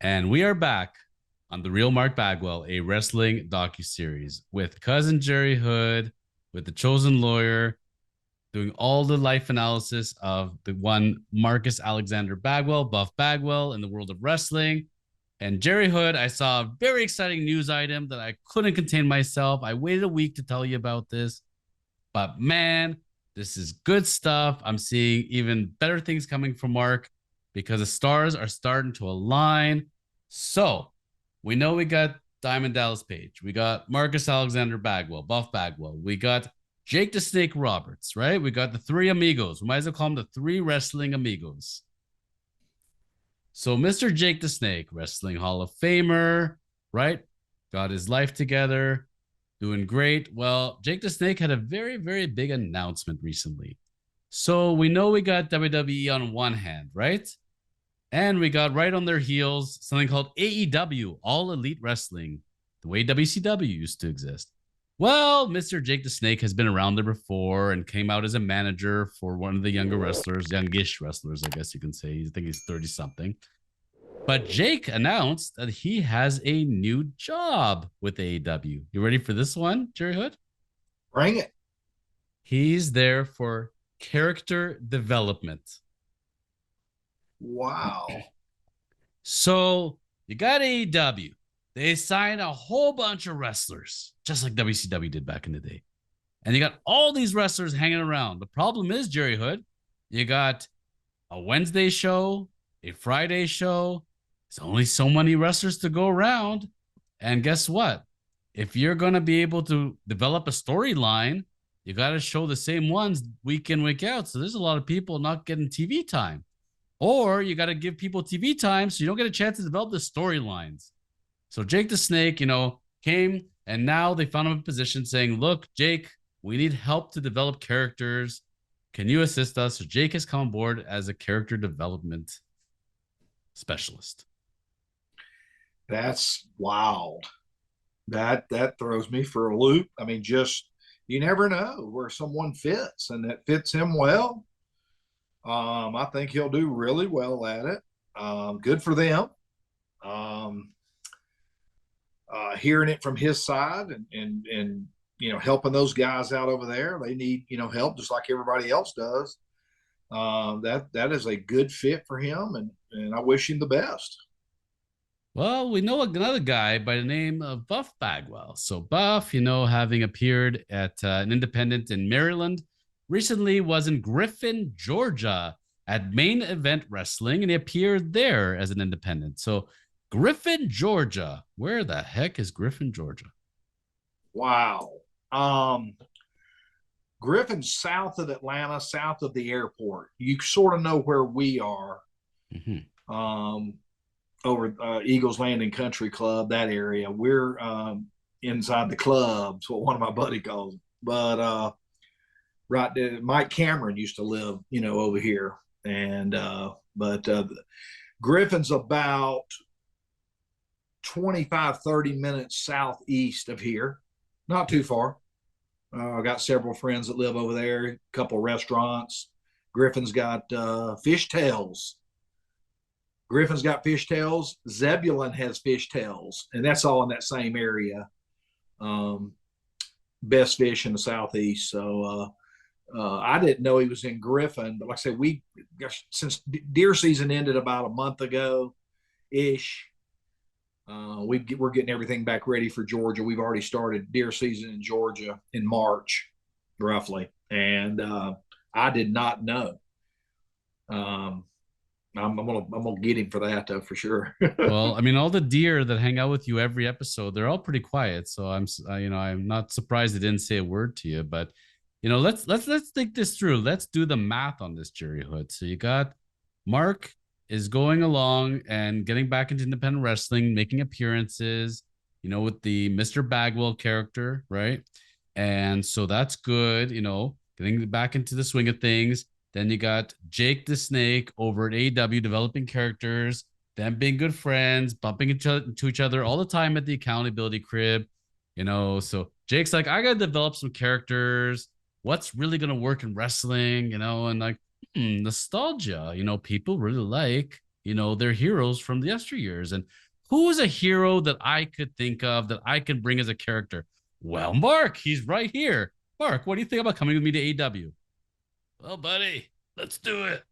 And we are back on The Real Mark Bagwell, a wrestling docuseries with cousin Jerry Hood, with the chosen lawyer, doing all the life analysis of the one Marcus Alexander Bagwell, Buff Bagwell, in the world of wrestling. And Jerry Hood, I saw a very exciting news item that I couldn't contain myself. I waited a week to tell you about this, but man, this is good stuff. I'm seeing even better things coming from Mark because the stars are starting to align. So we know we got Diamond Dallas Page. We got Marcus Alexander Bagwell, Buff Bagwell. We got Jake the Snake Roberts, right? We got the three amigos. We might as well call them the three wrestling amigos. So Mr. Jake the Snake, Wrestling Hall of Famer, right? Got his life together, doing great. Well, Jake the Snake had a very, very big announcement recently. So we know we got WWE on one hand, right? And we got right on their heels something called AEW, All Elite Wrestling, the way WCW used to exist. Well, Mr. Jake the Snake has been around there before and came out as a manager for one of the younger wrestlers, youngish wrestlers, I guess you can say. I think he's 30 something. But Jake announced that he has a new job with AEW. You ready for this one, Jerry Hood? Bring it. He's there for character development. Wow. So you got AEW. They signed a whole bunch of wrestlers, just like WCW did back in the day. And you got all these wrestlers hanging around. The problem is, Jerry Hood, you got a Wednesday show, a Friday show. There's only so many wrestlers to go around. And guess what? If you're going to be able to develop a storyline, you got to show the same ones week in, week out. So there's a lot of people not getting TV time. Or you got to give people TV time so you don't get a chance to develop the storylines. So Jake the Snake, came and now they found him in a position saying, look, Jake, we need help to develop characters. Can you assist us? So Jake has come on board as a character development specialist. That's wild. That throws me for a loop. I mean, just you never know where someone fits, and that fits him well. I think he'll do really well at it. Good for them. Hearing it from his side and helping those guys out over there, they need help just like everybody else does. That is a good fit for him, and I wish him the best. Well, we know another guy by the name of Buff Bagwell. So Buff, having appeared at an independent in Maryland, recently was in Griffin, Georgia at Main Event Wrestling, and he appeared there as an independent. So Griffin, Georgia. Where the heck is Griffin, Georgia? Wow. Griffin's south of Atlanta, south of the airport. You sort of know where we are. Mm-hmm. Over Eagles Landing Country Club, that area. We're inside the club. That's what one of my buddy calls it. But right there, Mike Cameron used to live, over here. And but Griffin's about 25, 30 minutes southeast of here. Not too far. I got several friends that live over there, a couple of restaurants. Griffin's got fishtails. Griffin's got fishtails. Zebulon has fishtails, and that's all in that same area. Best fish in the southeast. So I didn't know he was in Griffin, but like I said, since deer season ended about a month ago ish, we're getting everything back ready for Georgia. We've already started deer season in Georgia in March, roughly, and I did not know. I'm gonna get him for that though, for sure. Well, I mean, all the deer that hang out with you every episode, they're all pretty quiet. So I'm not surprised they didn't say a word to you. But let's think this through. Let's do the math on this, Jerry Hood. So you got Mark is going along and getting back into independent wrestling, making appearances, with the Mr. Bagwell character, right? And so that's good. Getting back into the swing of things. Then you got Jake the Snake over at AEW developing characters, them being good friends, bumping into each other all the time at the accountability crib. So Jake's like, I got to develop some characters. What's really going to work in wrestling, and like nostalgia. People really like their heroes from the yesteryears. And who is a hero that I could think of that I can bring as a character? Well, Mark, he's right here. Mark, what do you think about coming with me to AEW? Well, buddy, let's do it.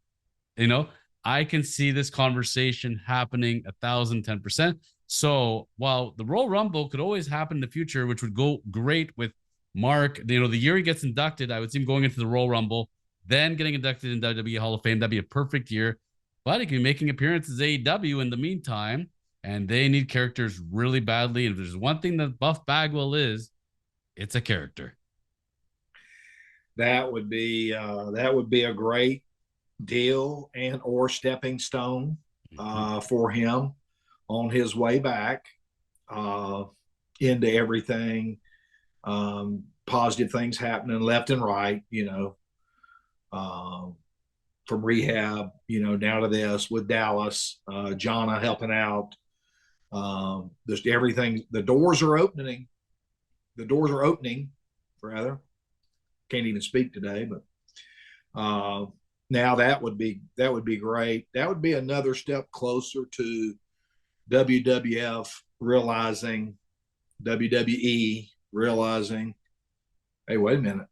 You know, I can see this conversation happening 1,010%. So while the Royal Rumble could always happen in the future, which would go great with Mark, the year he gets inducted, I would see him going into the Royal Rumble, then getting inducted in WWE Hall of Fame. That'd be a perfect year. But he can be making appearances AEW in the meantime, and they need characters really badly. And if there's one thing that Buff Bagwell is, it's a character. That would be a great deal and or stepping stone for him on his way back uh, into everything. Positive things happening left and right, from rehab, down to this with Dallas, Jonna helping out. Just everything. The doors are opening. The doors are opening, rather. Can't even speak today, but now that would be great. That would be another step closer to WWF realizing, WWE realizing, hey, wait a minute,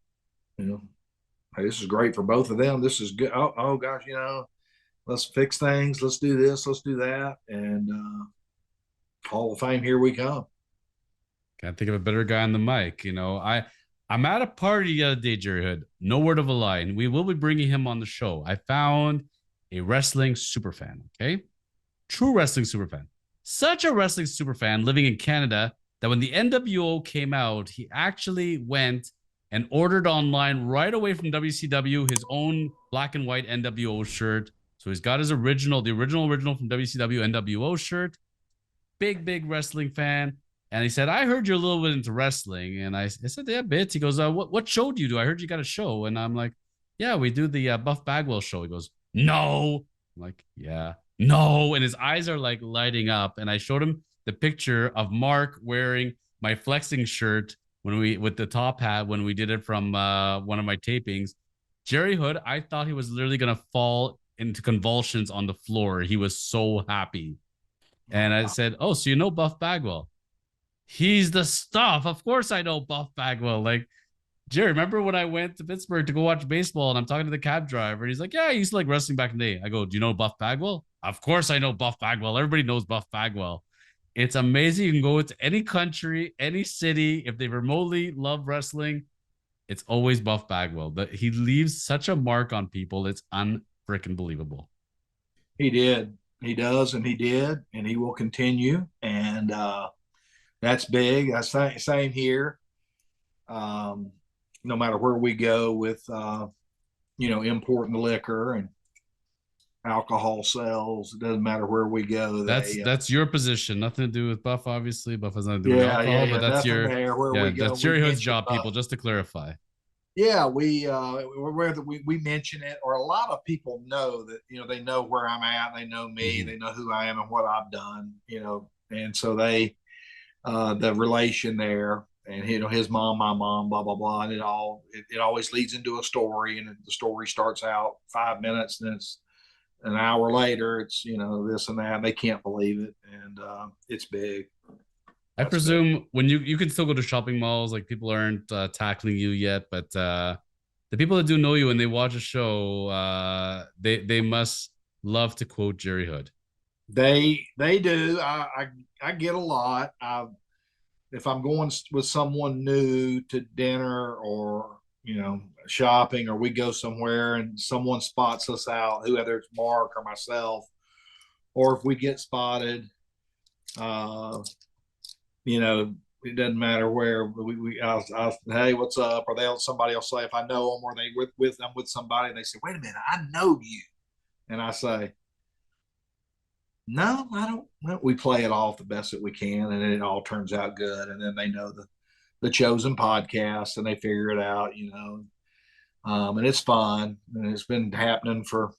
hey, this is great for both of them. This is good. Oh gosh, let's fix things. Let's do this. Let's do that. And Hall of Fame, here we come. Can't think of a better guy on the mic. I'm at a party the other day, Jerry Hood. No word of a lie, and we will be bringing him on the show. I found a wrestling super fan. Okay, true wrestling super fan. Such a wrestling super fan living in Canada that when the NWO came out, he actually went and ordered online right away from WCW his own black and white NWO shirt. So he's got his the original from WCW NWO shirt. Big wrestling fan. And he said, I heard you're a little bit into wrestling. And I said, yeah, bits. He goes, what show do you do? I heard you got a show. And I'm like, yeah, we do the Buff Bagwell show. He goes, no. I'm like, yeah, no. And his eyes are like lighting up. And I showed him the picture of Mark wearing my flexing shirt with the top hat when we did it from one of my tapings. Jerry Hood, I thought he was literally going to fall into convulsions on the floor. He was so happy. And I said, oh, so you know Buff Bagwell? He's the stuff. Of course I know Buff Bagwell. Like, Jerry, remember when I went to Pittsburgh to go watch baseball and I'm talking to the cab driver and he's like, yeah, I used to like wrestling back in the day. I go, do you know Buff Bagwell? Of course I know Buff Bagwell. Everybody knows Buff Bagwell. It's amazing. You can go into any country, any city. If they remotely love wrestling, it's always Buff Bagwell. But he leaves such a mark on people. It's unfreaking believable. He did. He does, and he did, and he will continue. And that's big. That's same here. No matter where we go with, importing liquor and alcohol sales, it doesn't matter where we go. That's your position. Nothing to do with Buff, obviously. Buff has nothing to do with alcohol, but that's nothing your there where we go. that's Jerry Hood's job, people. Just to clarify. Yeah, whether we mention it or a lot of people know that they know where I'm at, they know me, they know who I am and what I've done, and so they the relation there, and his mom, my mom, blah blah blah, and it always leads into a story, and the story starts out 5 minutes, and it's an hour later, it's this and that, and they can't believe it, and it's big. I presume when you can still go to shopping malls, like people aren't tackling you yet, but the people that do know you and they watch a show, they must love to quote Jerry Hood. They do. I get a lot. If I'm going with someone new to dinner or shopping, or we go somewhere and someone spots us out, whether it's Mark or myself, or if we get spotted, it doesn't matter where I'll hey, what's up? Or somebody will say, if I know them or they I'm with somebody, and they say, wait a minute, I know you. And I say, no, I don't. Well, we play it off the best that we can, and then it all turns out good. And then they know the chosen podcast, and they figure it out, and it's fun. And it's been happening for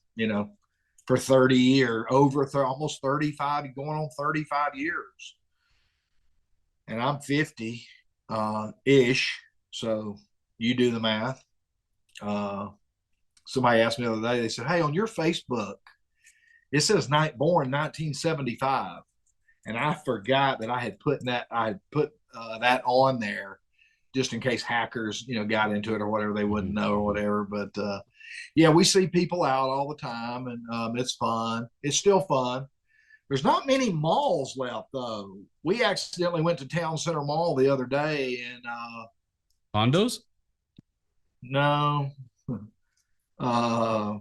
30 years, almost 35, going on 35 years. And I'm 50 ish. So you do the math. Somebody asked me the other day, they said, hey, on your Facebook, It says night born 1975, and I forgot that I had put that on there just in case hackers, got into it or whatever, they wouldn't know or whatever. But yeah, we see people out all the time, and it's fun. It's still fun. There's not many malls left though. We accidentally went to Town Center Mall the other day, and Condos? no, uh,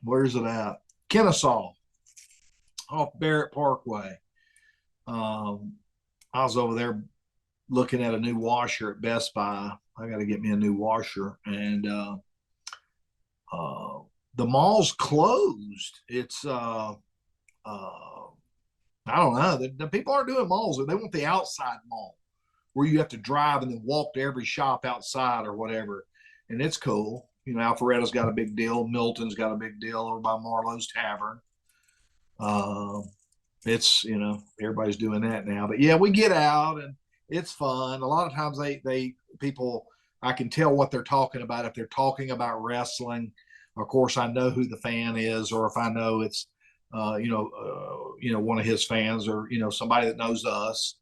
where's it at? Kennesaw, off Barrett Parkway. Um, I was over there looking at a new washer at Best Buy. I got to get me a new washer, and uh, the mall's closed. It's I don't know. The people aren't doing malls. They want the outside mall where you have to drive and then walk to every shop outside or whatever. And it's cool. Alpharetta's got a big deal. Milton's got a big deal over by Marlowe's Tavern. Um, it's everybody's doing that now. But yeah, we get out and it's fun. A lot of times they people, I can tell what they're talking about. If they're talking about wrestling, of course I know who the fan is, or if I know it's one of his fans, or somebody that knows us.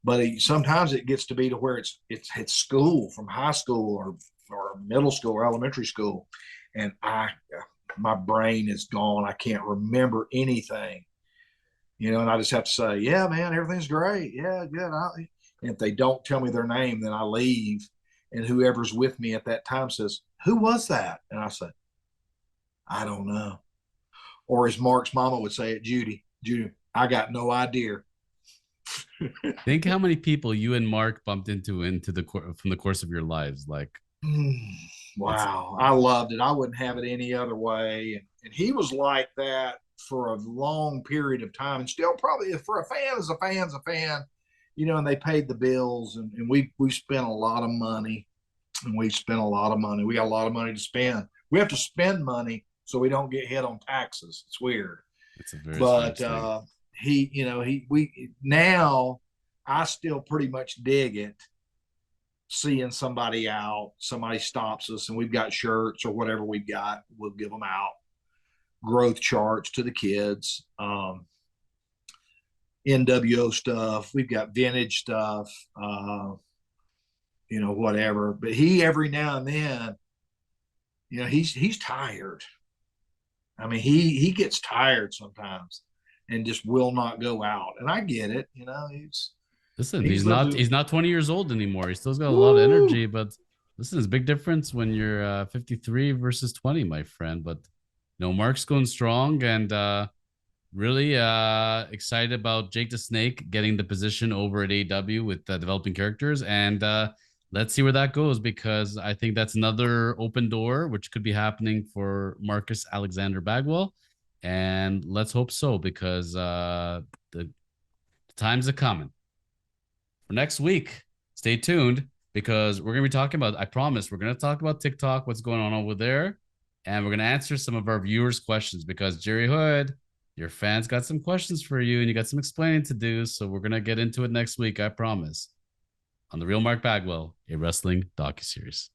But sometimes it gets to be to where it's school, from high school or middle school or elementary school, and my brain is gone. I can't remember anything, and I just have to say, yeah, man, everything's great. Yeah, good. And if they don't tell me their name, then I leave, and whoever's with me at that time says, "Who was that?" And I say, "I don't know." Or as Mark's mama would say it, Judy, I got no idea. Think how many people you and Mark bumped into the from the course of your lives. Like, it's Wow, I loved it. I wouldn't have it any other way. And he was like that for a long period of time, and still probably for a fan is a fan's a fan, And they paid the bills, and we spent a lot of money, and we spent a lot of money. We got a lot of money to spend. We have to spend money so we don't get hit on taxes. It's weird, it's a very but strange thing. we now I still pretty much dig it, seeing somebody stops us, and we've got shirts or whatever we've got, we'll give them out, growth charts to the kids, NWO stuff, we've got vintage stuff, whatever. But he every now and then, he's tired. I mean, he gets tired sometimes and just will not go out. And I get it, Listen, he's lived he's through. not 20 years old anymore. He still's got a lot of Woo! energy, but listen, it's a big difference when you're 53 versus 20, my friend. But Mark's going strong, and really excited about Jake the Snake getting the position over at AEW with developing characters. And let's see where that goes, because I think that's another open door, which could be happening for Marcus Alexander Bagwell. And let's hope so, because the times are coming. For next week, stay tuned, because we're going to be talking about, I promise, we're going to talk about TikTok, what's going on over there. And we're going to answer some of our viewers' questions, because Jerry Hood, your fans got some questions for you and you got some explaining to do. So we're going to get into it next week, I promise, on The Real Mark Bagwell, a wrestling docuseries.